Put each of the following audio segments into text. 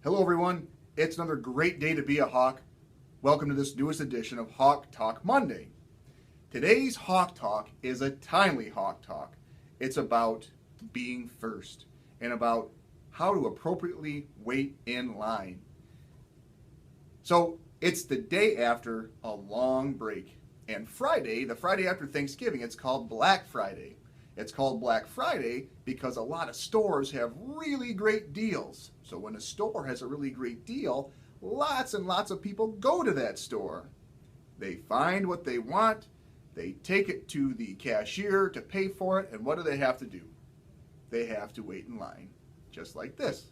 Hello, everyone. It's another great day to be a hawk. Welcome to this newest edition of Hawk Talk Monday. Today's Hawk Talk is a timely Hawk Talk. It's about being first and about how to appropriately wait in line. So it's the day after a long break. And Friday, the Friday after Thanksgiving, it's called Black Friday. It's called Black Friday because a lot of stores have really great deals. So when a store has a really great deal, lots and lots of people go to that store. They find what they want, they take it to the cashier to pay for it, and what do they have to do? They have to wait in line, just like this.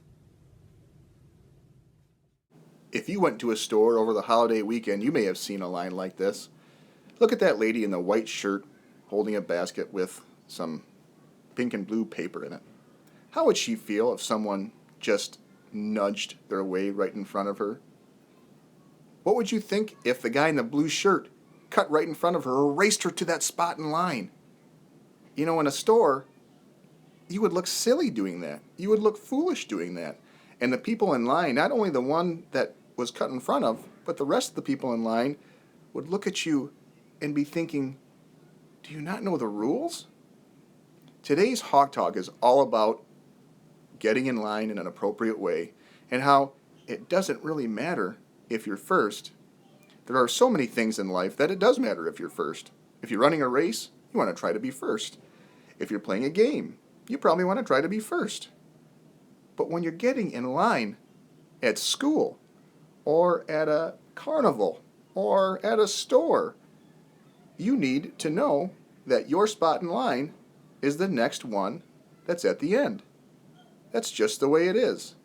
If you went to a store over the holiday weekend, you may have seen a line like this. Look at that lady in the white shirt holding a basket with some pink and blue paper in it. How would she feel if someone just nudged their way right in front of her? What would you think if the guy in the blue shirt cut right in front of her or raced her to that spot in line? You know, in a store, you would look silly doing that. You would look foolish doing that. And the people in line, not only the one that was cut in front of, but the rest of the people in line would look at you and be thinking, do you not know the rules? Today's Hawk Talk is all about getting in line in an appropriate way and how it doesn't really matter if you're first. There are so many things in life that it does matter if you're first. If you're running a race, you want to try to be first. If you're playing a game, you probably want to try to be first. But when you're getting in line at school or at a carnival or at a store, you need to know that your spot in line is the next one that's at the end. That's just the way it is.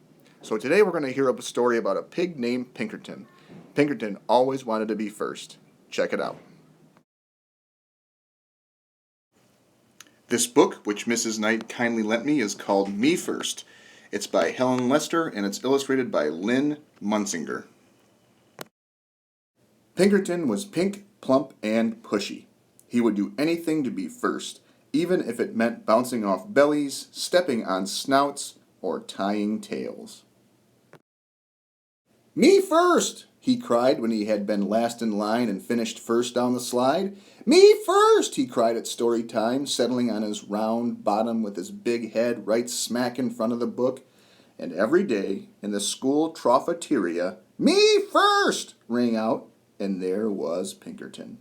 So today we're going to hear a story about a pig named Pinkerton. Pinkerton always wanted to be first. Check it out. This book, which Mrs. Knight kindly lent me, is called Me First. It's by Helen Lester and it's illustrated by Lynn Munsinger. Pinkerton was pink, plump, and pushy. He would do anything to be first, even if it meant bouncing off bellies, stepping on snouts, or tying tails. Me first, he cried when he had been last in line and finished first down the slide. Me first, he cried at story time, settling on his round bottom with his big head right smack in front of the book. And every day in the school trophiteria, me first, rang out, and there was Pinkerton.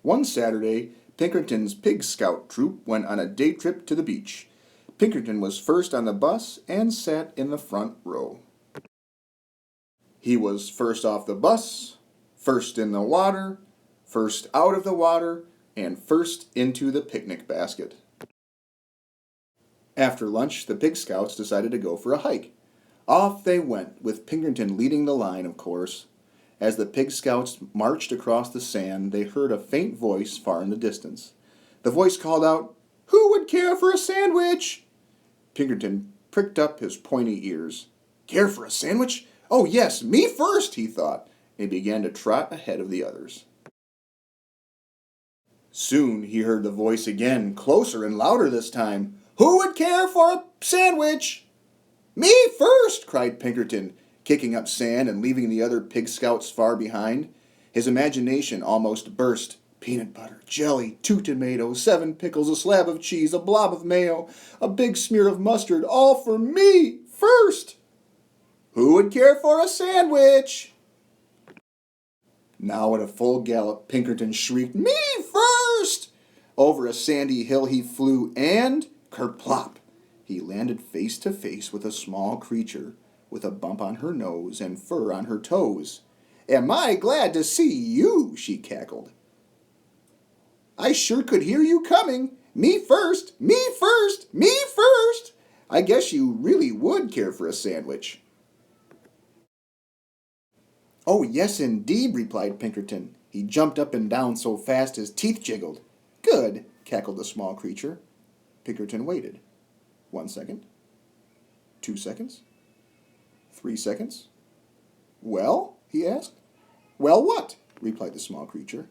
One Saturday, Pinkerton's Pig Scout troop went on a day trip to the beach. Pinkerton was first on the bus and sat in the front row. He was first off the bus, first in the water, first out of the water, and first into the picnic basket. After lunch, the Pig Scouts decided to go for a hike. Off they went, with Pinkerton leading the line, of course. As the Pig Scouts marched across the sand, they heard a faint voice far in the distance. The voice called out, "Who would care for a sandwich?" Pinkerton pricked up his pointy ears. Care for a sandwich? Oh yes, me first, he thought, and began to trot ahead of the others. Soon he heard the voice again, closer and louder this time. Who would care for a sandwich? Me first, cried Pinkerton, kicking up sand and leaving the other Pig Scouts far behind. His imagination almost burst. Peanut butter, jelly, 2 tomatoes, 7 pickles, a slab of cheese, a blob of mayo, a big smear of mustard, all for me first. Who would care for a sandwich? Now at a full gallop, Pinkerton shrieked, Me first! Over a sandy hill he flew, and kerplop! He landed face to face with a small creature, with a bump on her nose and fur on her toes. Am I glad to see you, she cackled. I sure could hear you coming. Me first, me first, me first. I guess you really would care for a sandwich. Oh, yes, indeed, replied Pinkerton. He jumped up and down so fast his teeth jiggled. Good, cackled the small creature. Pinkerton waited. 1 second. 2 seconds. 3 seconds. Well, he asked. Well, what? Replied the small creature.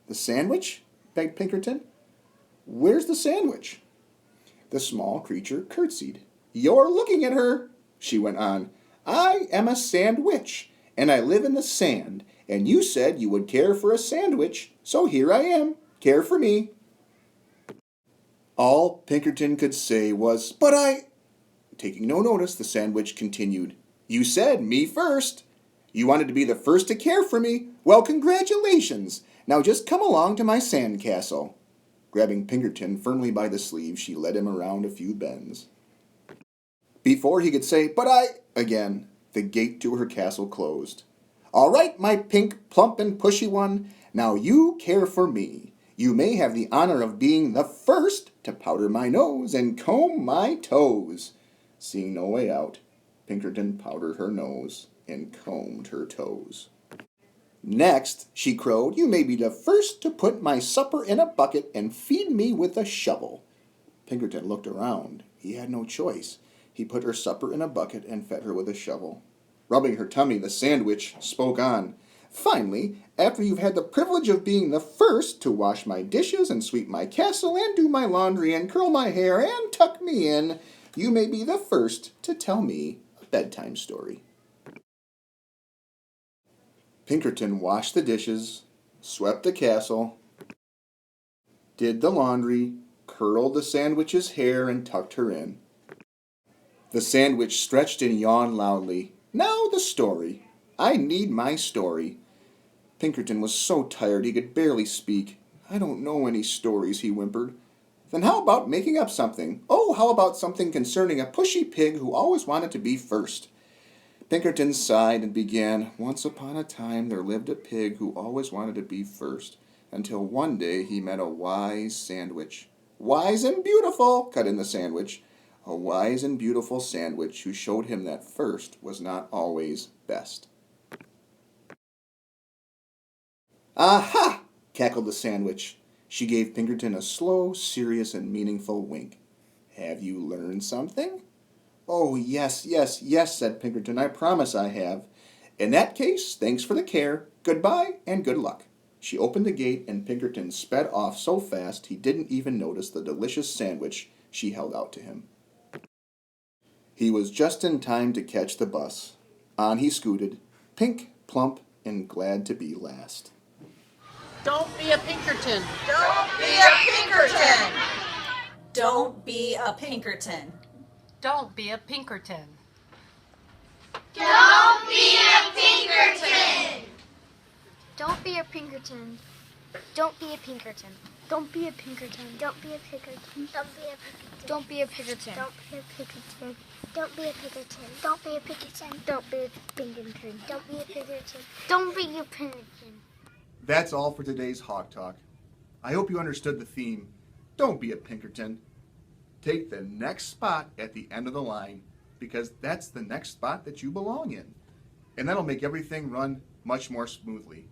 The sandwich? Begged Pinkerton. Where's the sandwich? The small creature curtsied. You're looking at her, she went on. I am a sandwich, and I live in the sand, and you said you would care for a sandwich, so here I am. Care for me." All Pinkerton could say was, "But I—" Taking no notice, the sandwich continued, "You said me first. You wanted to be the first to care for me. Well, congratulations. Now just come along to my sand castle." Grabbing Pinkerton firmly by the sleeve, she led him around a few bends. Before he could say, "But I—" again, the gate to her castle closed. "All right, my pink, plump, and pushy one. Now you care for me. You may have the honor of being the first to powder my nose and comb my toes." Seeing no way out, Pinkerton powdered her nose and combed her toes. "Next," she crowed, "you may be the first to put my supper in a bucket and feed me with a shovel." Pinkerton looked around. He had no choice. He put her supper in a bucket and fed her with a shovel. Rubbing her tummy, the sandwich spoke on. "Finally, after you've had the privilege of being the first to wash my dishes and sweep my castle and do my laundry and curl my hair and tuck me in, you may be the first to tell me a bedtime story." Pinkerton washed the dishes, swept the castle, did the laundry, curled the sandwich's hair, and tucked her in. The sandwich stretched and yawned loudly. "Now the story. I need my story." Pinkerton was so tired he could barely speak. "I don't know any stories," he whimpered. "Then how about making up something? Oh, how about something concerning a pushy pig who always wanted to be first?" Pinkerton sighed and began, "Once upon a time there lived a pig who always wanted to be first, until one day he met a wise sandwich." "Wise and beautiful," cut in the sandwich. "A wise and beautiful sandwich who showed him that first was not always best." "Aha!" cackled the sandwich. She gave Pinkerton a slow, serious, and meaningful wink. "Have you learned something?" "Oh, yes, yes, yes," said Pinkerton. "I promise I have." "In that case, thanks for the care. Goodbye and good luck." She opened the gate, and Pinkerton sped off so fast he didn't even notice the delicious sandwich she held out to him. He was just in time to catch the bus. On he scooted, pink, plump, and glad to be last. Don't be a Pinkerton. Don't be a Pinkerton. Don't be a Pinkerton. Don't be a Pinkerton. Don't be a Pinkerton. Don't be a Pinkerton. Don't be a Pinkerton. Don't be a Pinkerton. Don't be a Pinkerton. Don't be a Pinkerton. Don't be a Pinkerton. Don't be a Pinkerton. Don't be a Pinkerton. Don't be a Pinkerton. Don't be a Pinkerton. Don't be a Pinkerton. That's all for today's Hawk Talk. I hope you understood the theme. Don't be a Pinkerton. Take the next spot at the end of the line, because that's the next spot that you belong in. And that'll make everything run much more smoothly.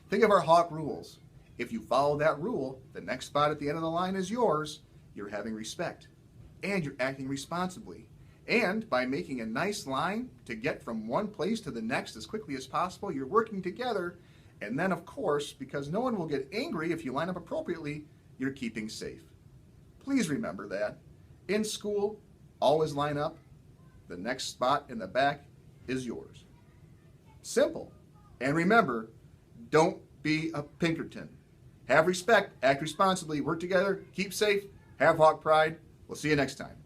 Think of our Hawk rules. If you follow that rule, the next spot at the end of the line is yours. You're having respect. And you're acting responsibly. And by making a nice line to get from one place to the next as quickly as possible, you're working together. And then, of course, because no one will get angry if you line up appropriately, you're keeping safe. Please remember that. In school, always line up. The next spot in the back is yours. Simple. And remember, don't be a Pinkerton. Have respect, act responsibly, work together, keep safe, have Hawk pride. We'll see you next time.